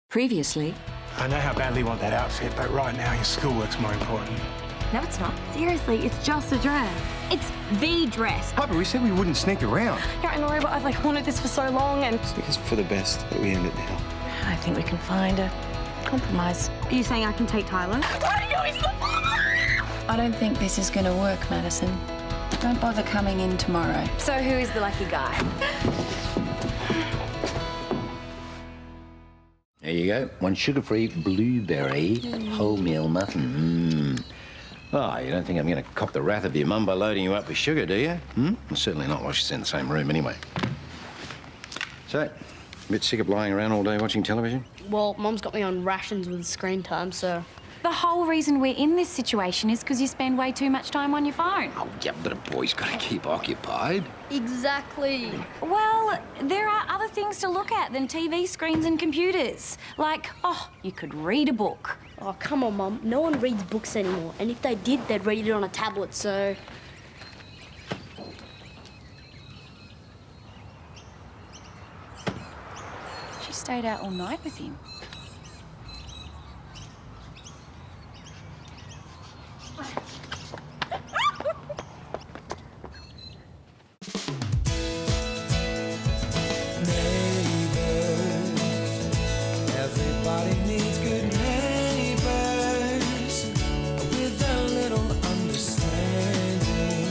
Previously. I know how badly you want that outfit, but right now your schoolwork's more important. No, it's not. Seriously, it's just a dress. It's the dress. Papa, we said we wouldn't sneak around. Yeah, I know, but I've wanted this for so long and... I think it's for the best that we end it now. I think we can find a compromise. Are you saying I can take Tyler? I don't think this is going to work, Madison. Don't bother coming in tomorrow. So who is the lucky guy? There you go. One sugar-free blueberry wholemeal muffin. Ah, you don't think I'm going to cop the wrath of your mum by loading you up with sugar, do you? Well, certainly not while she's in the same room anyway. So, a bit sick of lying around all day watching television? Well, Mum's got me on rations with screen time, so... The whole reason we're in this situation is because you spend way too much time on your phone. Oh, yeah, but a boy's got to keep occupied. Exactly. Well, there are other things to look at than TV screens and computers. Like, you could read a book. Oh, come on, Mum. No one reads books anymore. And if they did, they'd read it on a tablet, so... She stayed out all night with him. Everybody needs good neighbors with a little understanding.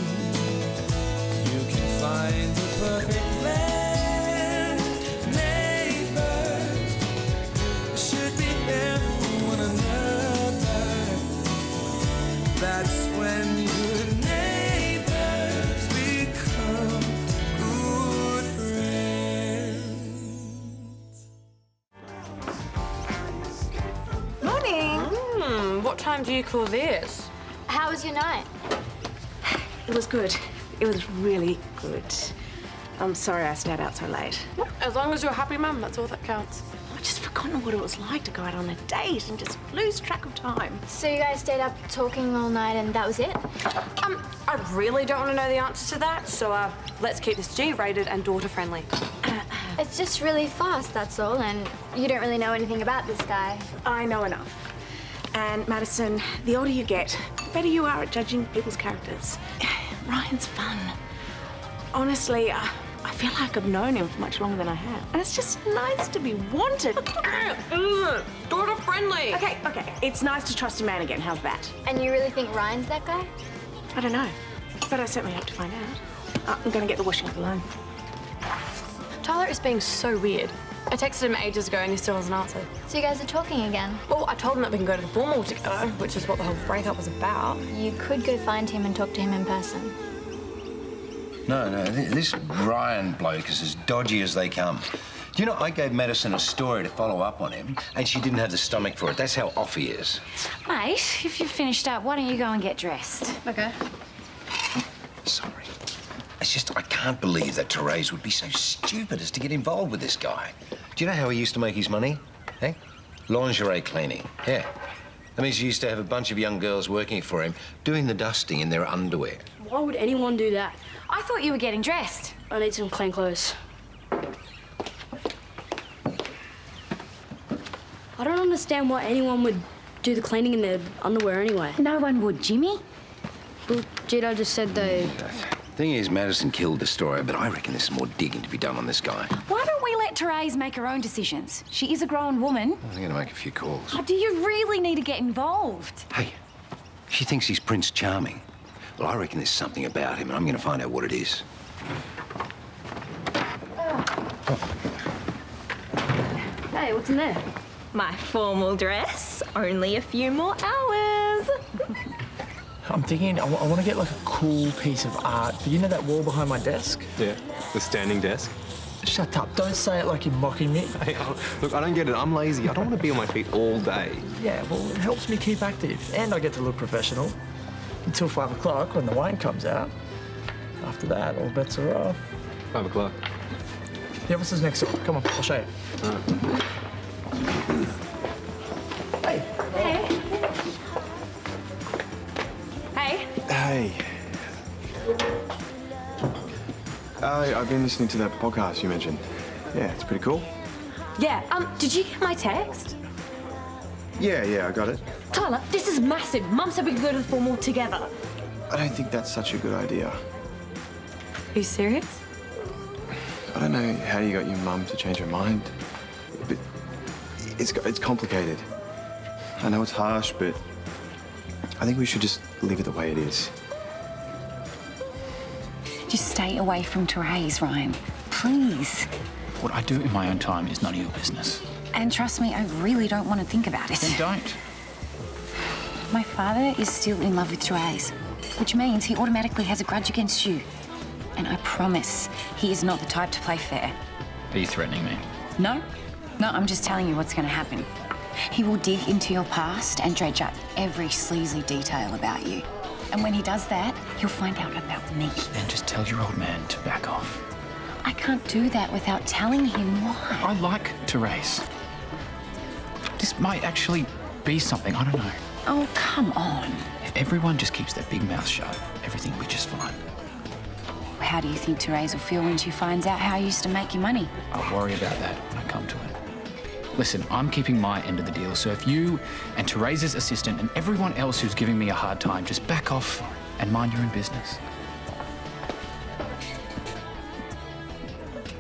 You can find the perfect blend. Neighbors should be there for one another. That's when good neighbors become good friends. Morning. What time do you call this? How was your night? It was good. It was really good. I'm sorry I stayed out so late. As long as you're happy, Mum, that's all that counts. I've just forgotten what it was like to go out on a date and just lose track of time. So you guys stayed up talking all night and that was it? I really don't want to know the answer to that, so let's keep this G-rated and daughter-friendly. It's just really fast, that's all, and you don't really know anything about this guy. I know enough. And Madison, the older you get, the better you are at judging people's characters. Ryan's fun. Honestly, I feel like I've known him for much longer than I have. And it's just nice to be wanted. Daughter-friendly! Okay. It's nice to trust a man again. How's that? And you really think Ryan's that guy? I don't know. But I certainly hope to find out. I'm going to get the washing up alone. Tyler is being so weird. I texted him ages ago and he still hasn't answered. So you guys are talking again? Well, I told him that we can go to the formal together, which is what the whole breakup was about. You could go find him and talk to him in person. No, this Ryan bloke is as dodgy as they come. Do you know, I gave Madison a story to follow up on him, and she didn't have the stomach for it. That's how off he is. Mate, if you've finished up, why don't you go and get dressed? Okay. Sorry. It's just, I can't believe that Terese would be so stupid as to get involved with this guy. Do you know how he used to make his money? Eh? Lingerie cleaning. Yeah. That means he used to have a bunch of young girls working for him, doing the dusting in their underwear. Why would anyone do that? I thought you were getting dressed. I need some clean clothes. I don't understand why anyone would do the cleaning in their underwear anyway. No one would, Jimmy. Well, Gito just said they... Thing is, Madison killed the story, but I reckon there's some more digging to be done on this guy. Why don't we let Terese make her own decisions? She is a grown woman. I'm going to make a few calls. Oh, do you really need to get involved? Hey, she thinks he's Prince Charming. Well, I reckon there's something about him, and I'm going to find out what it is. Hey, what's in there? My formal dress. Only a few more hours. I'm thinking I want to get like a cool piece of art. You know that wall behind my desk? Yeah, the standing desk. Shut up. Don't say it like you're mocking me. Hey, look, I don't get it. I'm lazy. I don't want to be on my feet all day. Yeah, well, it helps me keep active. And I get to look professional. Until 5 o'clock when the wine comes out. After that, all bets are off. 5 o'clock. Yeah, what's this next door? Come on, I'll show you. Hey. Hey. I've been listening to that podcast you mentioned. Yeah, it's pretty cool. Yeah, did you get my text? Yeah, I got it. Tyler, this is massive. Mum said we could go to the formal together. I don't think that's such a good idea. Are you serious? I don't know how you got your mum to change her mind, but it's complicated. I know it's harsh, but I think we should just leave it the way it is. Just stay away from Terese, Ryan. Please. What I do in my own time is none of your business. And trust me, I really don't want to think about it. Then don't. My father is still in love with Terese, which means he automatically has a grudge against you. And I promise he is not the type to play fair. Are you threatening me? No, I'm just telling you what's going to happen. He will dig into your past and dredge up every sleazy detail about you. And when he does that, he'll find out about me. Then just tell your old man to back off. I can't do that without telling him why. I like Terese. This might actually be something, I don't know. Oh, come on. If everyone just keeps their big mouth shut, everything will be just fine. How do you think Terese will feel when she finds out how I used to make your money? I'll worry about that when I come to it. Listen, I'm keeping my end of the deal, so if you and Terese's assistant and everyone else who's giving me a hard time just back off and mind your own business.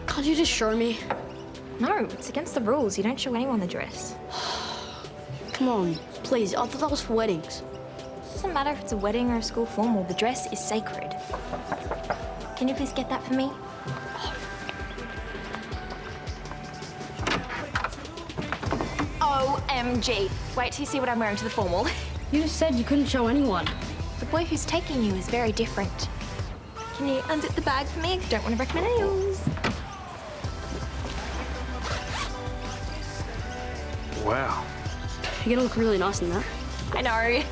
Can't you just show me? No, it's against the rules. You don't show anyone the dress. Come on, please. I thought that was for weddings. It doesn't matter if it's a wedding or a school formal. The dress is sacred. Can you please get that for me? OMG. Wait till you see what I'm wearing to the formal. You just said you couldn't show anyone. The boy who's taking you is very different. Can you unzip the bag for me? I don't want to wreck my nails. Wow. You're gonna look really nice in that. I know.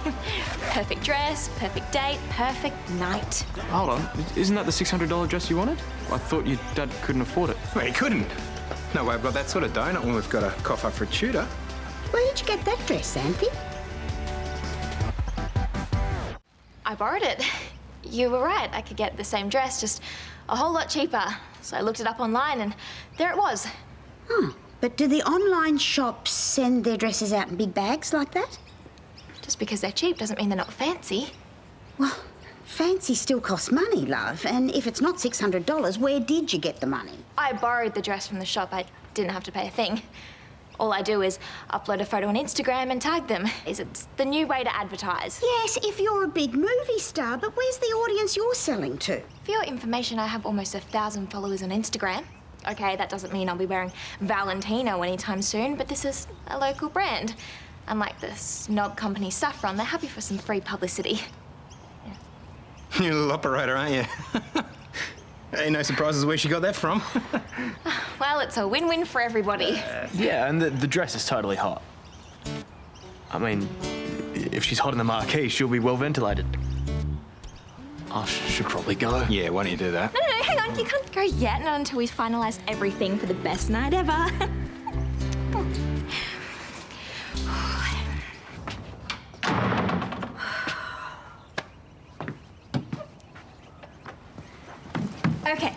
Perfect dress, perfect date, perfect night. Hold on, isn't that the $600 dress you wanted? I thought your dad couldn't afford it. Well, he couldn't. No way I've got that sort of dough, not when we've got a cough up for a tutor. Where did you get that dress, Xanthe? I borrowed it. You were right. I could get the same dress, just a whole lot cheaper. So I looked it up online and there it was. Oh, but do the online shops send their dresses out in big bags like that? Just because they're cheap doesn't mean they're not fancy. Well, fancy still costs money, love. And if it's not $600, where did you get the money? I borrowed the dress from the shop. I didn't have to pay a thing. All I do is upload a photo on Instagram and tag them. It's the new way to advertise. Yes, if you're a big movie star, but where's the audience you're selling to? For your information, I have almost 1,000 followers on Instagram. Okay, that doesn't mean I'll be wearing Valentino anytime soon, but this is a local brand. Unlike the snob company Saffron, they're happy for some free publicity. Yeah. You're a little operator, aren't you? Ain't no surprises where she got that from. Well, it's a win-win for everybody. Yeah, and the dress is totally hot. I mean, if she's hot in the marquee, she'll be well ventilated. I should probably go. Yeah, why don't you do that? No, hang on. You can't go yet, not until we've finalised everything for the best night ever. Okay,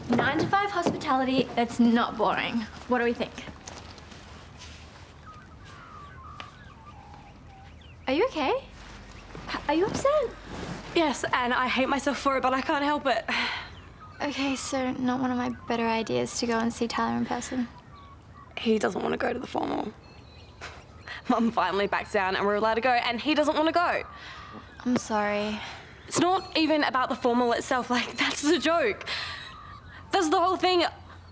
9 to 5 hospitality, that's not boring. What do we think? Are you okay? Are you upset? Yes, and I hate myself for it, but I can't help it. Okay, so not one of my better ideas to go and see Tyler in person? He doesn't want to go to the formal. Mum finally backs down and we're allowed to go, and he doesn't want to go. I'm sorry. It's not even about the formal itself, like, that's the joke. That's the whole thing.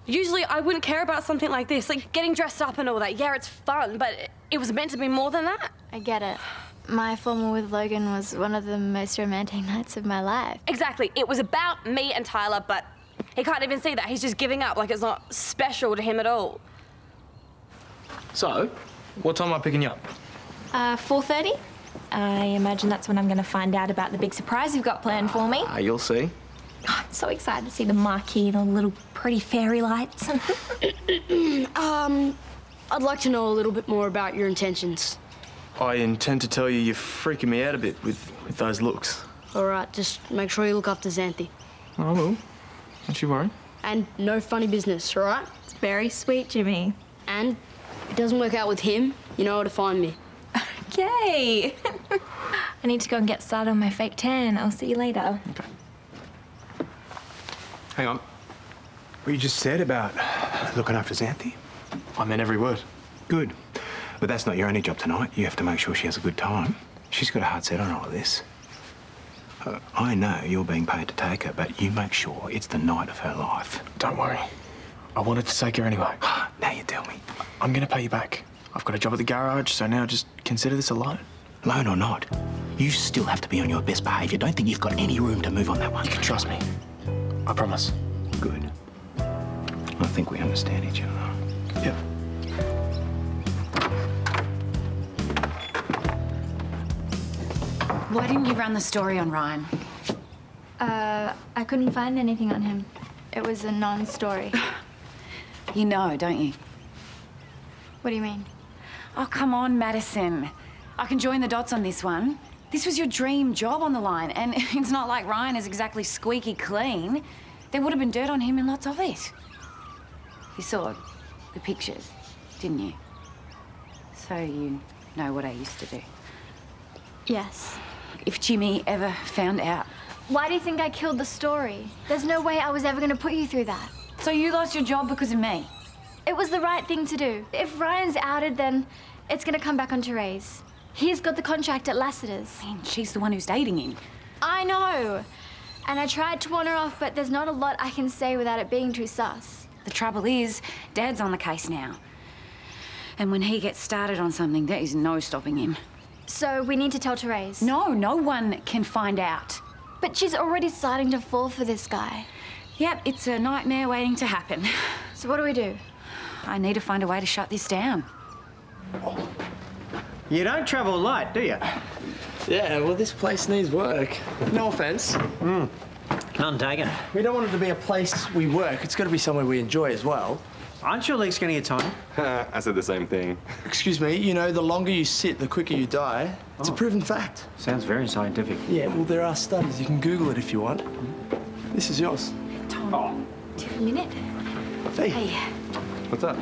Usually I wouldn't care about something like this, like getting dressed up and all that. Yeah, it's fun, but it was meant to be more than that. I get it. My formal with Logan was one of the most romantic nights of my life. Exactly. It was about me and Tyler, but he can't even see that. He's just giving up, like it's not special to him at all. So, what time am I picking you up? 4:30? I imagine that's when I'm going to find out about the big surprise you've got planned for me. You'll see. Oh, I'm so excited to see the marquee and all the little pretty fairy lights. I'd like to know a little bit more about your intentions. I intend to tell you you're freaking me out a bit with those looks. All right, just make sure you look after Xanthe. I will. Don't you worry. And no funny business, all right? It's very sweet, Jimmy. And if it doesn't work out with him, you know where to find me. Yay! I need to go and get started on my fake tan. I'll see you later. Okay. Hang on. What you just said about looking after Xanthe? I meant every word. Good. But that's not your only job tonight. You have to make sure she has a good time. She's got a hard set on all of this. I know you're being paid to take her, but you make sure it's the night of her life. Don't worry. I wanted to take her anyway. Now you tell me. I'm going to pay you back. I've got a job at the garage, so now just consider this a loan. Loan or not, you still have to be on your best behaviour. Don't think you've got any room to move on that one. You can trust me. I promise. Good. I think we understand each other. Yep. Why didn't you run the story on Ryan? I couldn't find anything on him. It was a non-story. You know, don't you? What do you mean? Oh, come on, Madison. I can join the dots on this one. This was your dream job on the line, and it's not like Ryan is exactly squeaky clean. There would have been dirt on him and lots of it. You saw the pictures, didn't you? So you know what I used to do. Yes. If Jimmy ever found out... Why do you think I killed the story? There's no way I was ever going to put you through that. So you lost your job because of me? It was the right thing to do. If Ryan's outed, then it's going to come back on Terese. He's got the contract at Lassiter's. I mean, she's the one who's dating him. I know. And I tried to warn her off, but there's not a lot I can say without it being too sus. The trouble is, Dad's on the case now. And when he gets started on something, there is no stopping him. So we need to tell Terese? No, no one can find out. But she's already starting to fall for this guy. Yep, it's a nightmare waiting to happen. So what do we do? I need to find a way to shut this down. You don't travel light, do you? Yeah, well, this place needs work. No offence. None taken. We don't want it to be a place we work. It's got to be somewhere we enjoy as well. Aren't your legs getting a time? I said the same thing. Excuse me, you know, the longer you sit, the quicker you die. It's a proven fact. Sounds very scientific. Yeah, well, there are studies. You can Google it if you want. This is yours. Tom, do you have a minute? Hey. What's up?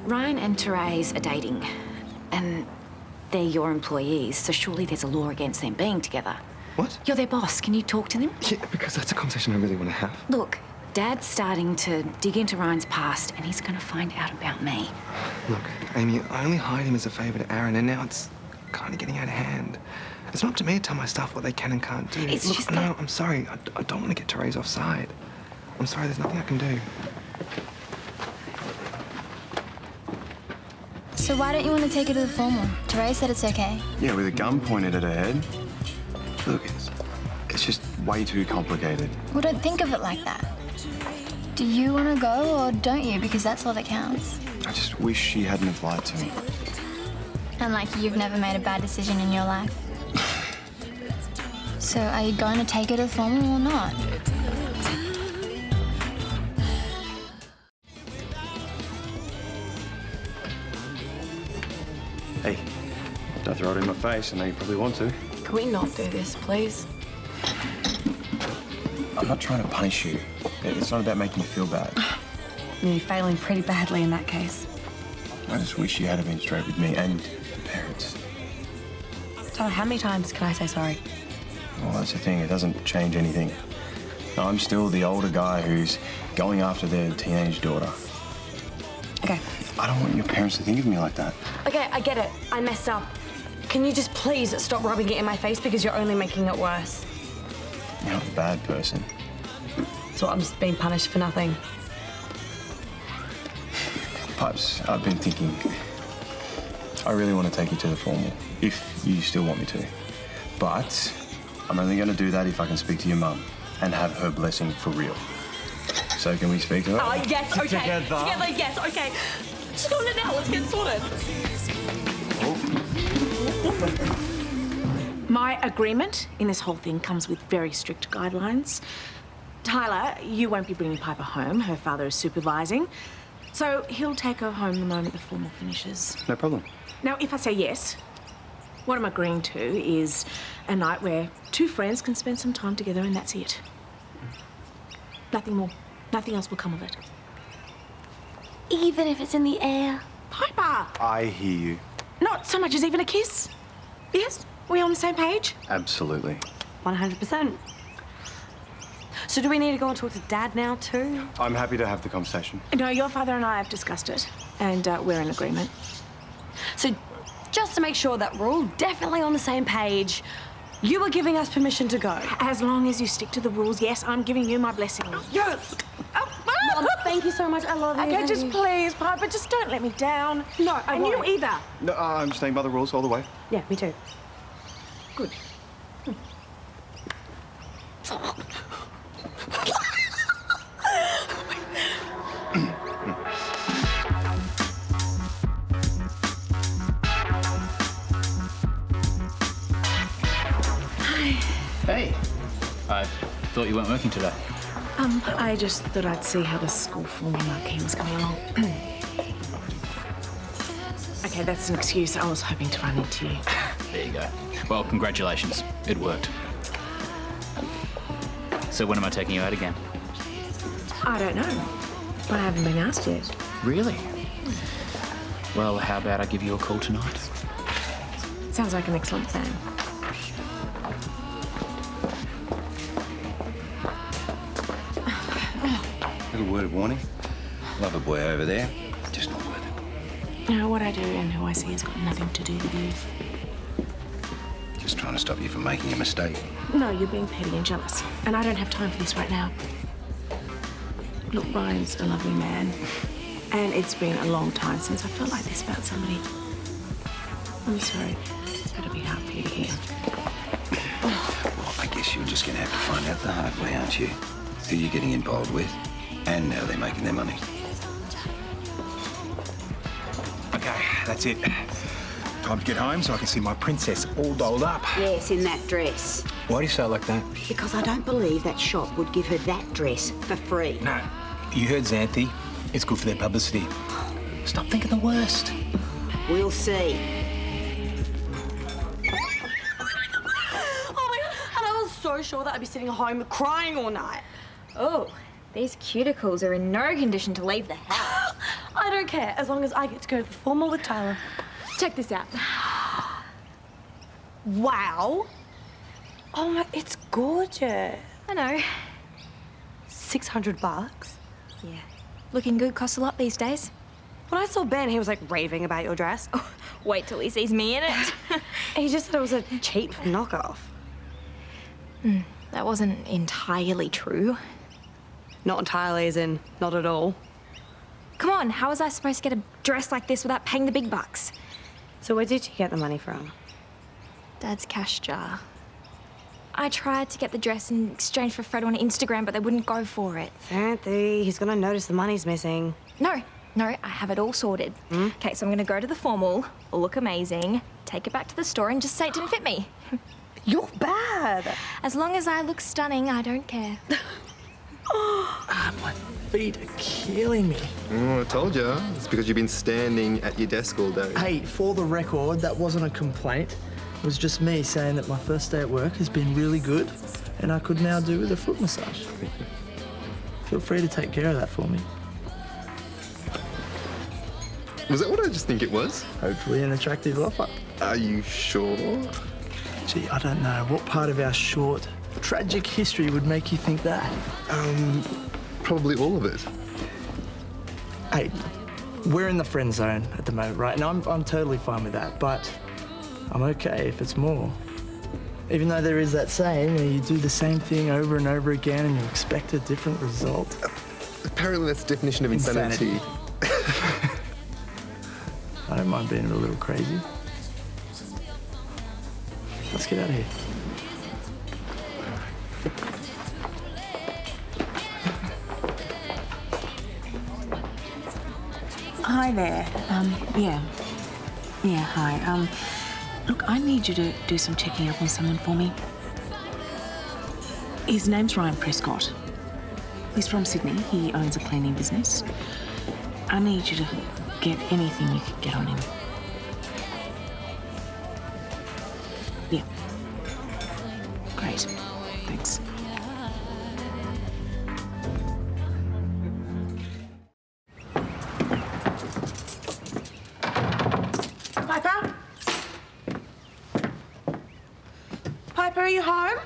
Ryan and Terese are dating, and they're your employees, so surely there's a law against them being together. What? You're their boss. Can you talk to them? Yeah, because that's a conversation I really want to have. Look, Dad's starting to dig into Ryan's past, and he's going to find out about me. Look, Amy, I only hired him as a favour to Aaron, and now it's kind of getting out of hand. It's not up to me to tell my staff what they can and can't do. It's Look, just no, that... I'm sorry. I don't want to get Terese offside. I'm sorry, there's nothing I can do. So why don't you want to take her to the formal? Terese said it's okay. Yeah, with a gun pointed at her head. Look, it's just way too complicated. Well, don't think of it like that. Do you want to go or don't you? Because that's all that counts. I just wish she hadn't have lied to me. And like you've never made a bad decision in your life. So are you going to take her to the formal or not? Hey, don't throw it in my face. I know you probably want to. Can we not do this, please? I'm not trying to punish you. It's not about making you feel bad. You're failing pretty badly in that case. I just wish you had been straight with me and the parents. So how many times can I say sorry? Well, that's the thing. It doesn't change anything. I'm still the older guy who's going after their teenage daughter. Okay. I don't want your parents to think of me like that. Okay, I get it. I messed up. Can you just please stop rubbing it in my face because you're only making it worse? You're not a bad person. So I'm just being punished for nothing. Pipes, I've been thinking. I really want to take you to the formal, if you still want me to. But I'm only going to do that if I can speak to your mum and have her blessing for real. So can we speak to her? Oh, yes, okay. Together, yes, okay. Just on it now, let's get sorted. My agreement in this whole thing comes with very strict guidelines. Tyler, you won't be bringing Piper home. Her father is supervising. So he'll take her home the moment the formal finishes. No problem. Now, if I say yes, what I'm agreeing to is a night where two friends can spend some time together and that's it. Nothing more. Nothing else will come of it. even if it's in the air. Piper! I hear you. Not so much as even a kiss. Yes? We on the same page? Absolutely. 100%. So do we need to go and talk to Dad now too? I'm happy to have the conversation. No, your father and I have discussed it, and we're in agreement. So just to make sure that we're all definitely on the same page, you are giving us permission to go. As long as you stick to the rules, yes, I'm giving you my blessing. Yes! Mom, thank you so much. I love you. Okay, just please, Piper, just don't let me down. No, I and won't. you either. No, I'm staying by the rules all the way. Yeah, me too. Good. Hey, I thought you weren't working today. I just thought I'd see how the school form marquee was coming along. Okay, that's an excuse. I was hoping to run into you. There you go. Well, congratulations. It worked. So when am I taking you out again? I don't know. I haven't been asked yet. Really? Well, how about I give you a call tonight? Sounds like an excellent plan. Little word of warning. Love a boy over there. Just not worth it. You know, what I do and who I see has got nothing to do with you. Just trying to stop you from making a mistake. No, you're being petty and jealous. And I don't have time for this right now. Look, Ryan's a lovely man. And it's been a long time since I felt like this about somebody. I'm sorry. It's gotta be hard for you to hear. Well, I guess you're just going to have to find out the hard way, aren't you? Who you're getting involved with and how they're making their money. Okay, that's it. Time to get home so I can see my princess all dolled up. Yes, in that dress. Why do you say it like that? Because I don't believe that shop would give her that dress for free. No, you heard Xanthe. It's good for their publicity. Stop thinking the worst. We'll see. Oh my God, and I was so sure that I'd be sitting home crying all night. Oh, these cuticles are in no condition to leave the house. I don't care, as long as I get to go to the formal with Tyler. Check this out. Wow. Oh my, it's gorgeous. I know. $600. Yeah. Looking good costs a lot these days. When I saw Ben, he was like raving about your dress. Oh, wait till he sees me in it. He just said it was a cheap knockoff. That wasn't entirely true. Not entirely, as in not at all. Come on, how was I supposed to get a dress like this without paying the big bucks? So where did you get the money from? Dad's cash jar. I tried to get the dress in exchange for Fred on Instagram, but they wouldn't go for it. Xanthe, he's gonna notice the money's missing. No, I have it all sorted. Okay, so I'm gonna go to the formal, look amazing, take it back to the store and just say it didn't fit me. You're bad. As long as I look stunning, I don't care. My feet are killing me. Oh, I told you. It's because you've been standing at your desk all day. Hey, for the record, that wasn't a complaint. It was just me saying that my first day at work has been really good and I could now do with a foot massage. Feel free to take care of that for me. Was that what I just think it was? Hopefully an attractive offer. Are you sure? Gee, I don't know. What part of our short, tragic history would make you think that? Probably all of it. Hey, we're in the friend zone at the moment, right? And I'm totally fine with that, but I'm okay if it's more. Even though there is that saying where you do the same thing over and over again and you expect a different result. Apparently that's the definition of insanity. I don't mind being a little crazy. Let's get out of here. Hi there. Yeah, hi. Look, I need you to do some checking up on someone for me. His name's Ryan Prescott. He's from Sydney. He owns a cleaning business. I need you to get anything you can get on him. Yeah. Great. Thanks. home?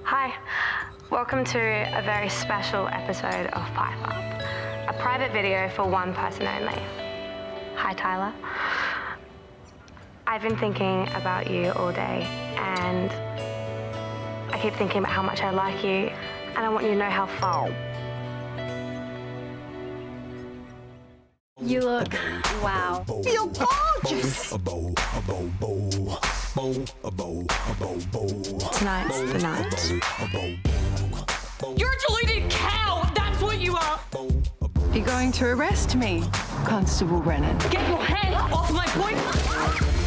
Hi, welcome to a very special episode of Pipe Up, a private video for one person only. Hi, Tyler. I've been thinking about you all day, and I keep thinking about how much I like you, and I want you to know how far. You look wow. You're gorgeous. Tonight's the night. You're a deluded cow! That's what you are! You're going to arrest me, Constable Brennan. Get your hand off my boyfriend!